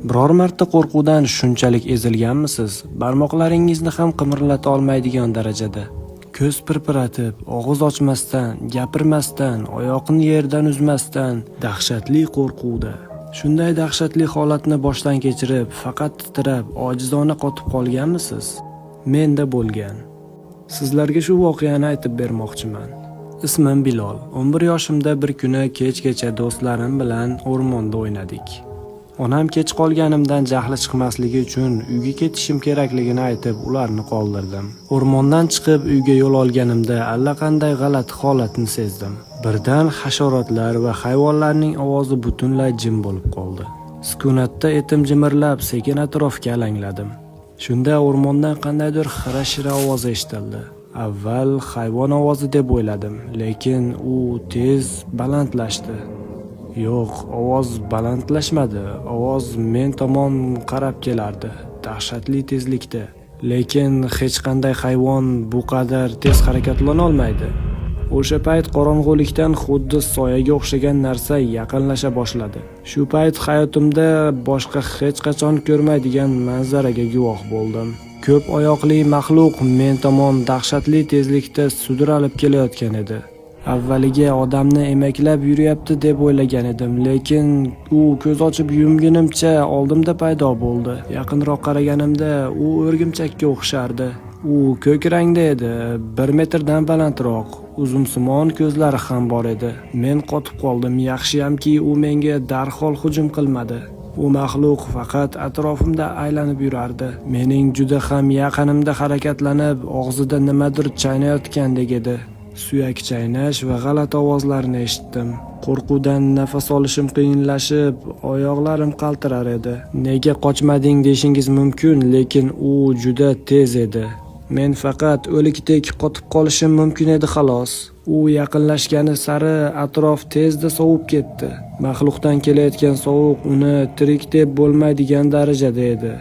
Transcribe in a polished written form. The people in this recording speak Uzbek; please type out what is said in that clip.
Biror marta qo'rquvdan shunchalik ezilganmisiz? Barmoqlaringizni ham qimirlata olmaydigan darajada. Ko'z pirpiratib, og'iz ochmasdan, gapirmasdan, oyoqni yerdan uzmasdan, dahshatli qo'rquvda. Shunday dahshatli holatni boshdan kechirib, faqat titrab, ojizona qotib qolganmisiz? Menda bo'lgan. Sizlarga shu voqeani aytib bermoqchiman. Ismim Bilol. 11 yoshimda bir kuni kechgacha do'stlarim bilan o'rmonda o'ynadik. Onam kech qolganimdan jahli chiqmasligi uchun uyga ketishim kerakligini aytib, ularni qoldirdim. O'rmondan chiqib uyga yo'l olganimda allaqanday g'alati holatni sezdim. Birdan hasharotlar va hayvonlarning ovozi butunlay jim bo'lib qoldi. Sukunatda etim jimirlab, sekin atrofga alangladim. Shunda o'rmondan qandaydir xira-shira ovoz eshitildi. Avval hayvon ovozi deb o'yladim, lekin u tez balandlashdi. Yo'q, ovoz balandlashmadi. Ovoz men tomon qarab kelardi, dahshatli tezlikda. Lekin hech qanday hayvon bu qadar tez harakatlana olmaydi. O'sha payt qorong'ulikdan xuddi soyaga o'xshagan narsa yaqinlasha boshladi. Shu payt hayotimda boshqa hech qachon ko'rmaydigan manzaraga guvoh bo'ldim. Ko'p oyoqli maxluq men tomon dahshatli tezlikda sudralib kelayotgan edi. Avvaliga odamni emaklab yuryapti deb o'ylagan edim, lekin u ko'z ochib yumgunimcha oldimda paydo bo'ldi. Yaqinroq qaraganimda u o'rgimchakka o'xshardi. U ko'k rangda edi, 1 metrdan balandroq, uzumsimon ko'zlari ham bor edi. Men qotib qoldim, yaxshiyamki u menga darhol hujum qilmadi. U maxluq faqat atrofimda aylanib yurardi. Mening juda ham yaqinimda harakatlanib, og'zida nimadir chaynayotgandek edi. Suyak chaynash va g'alati ovozlarni eshitdim. Qo'rquvdan nafas olishim qiyinlashib, oyoqlarim qaltirar edi. Nega qochmading deshingiz mumkin, lekin u juda tez edi. Men faqat o'likdek qotib qolishim mumkin edi xolos. U yaqinlashgani sari atrof tezda sovib ketdi. Maxluqdan kelayotgan sovuq uni tirik deb bo'lmaydigan darajada edi.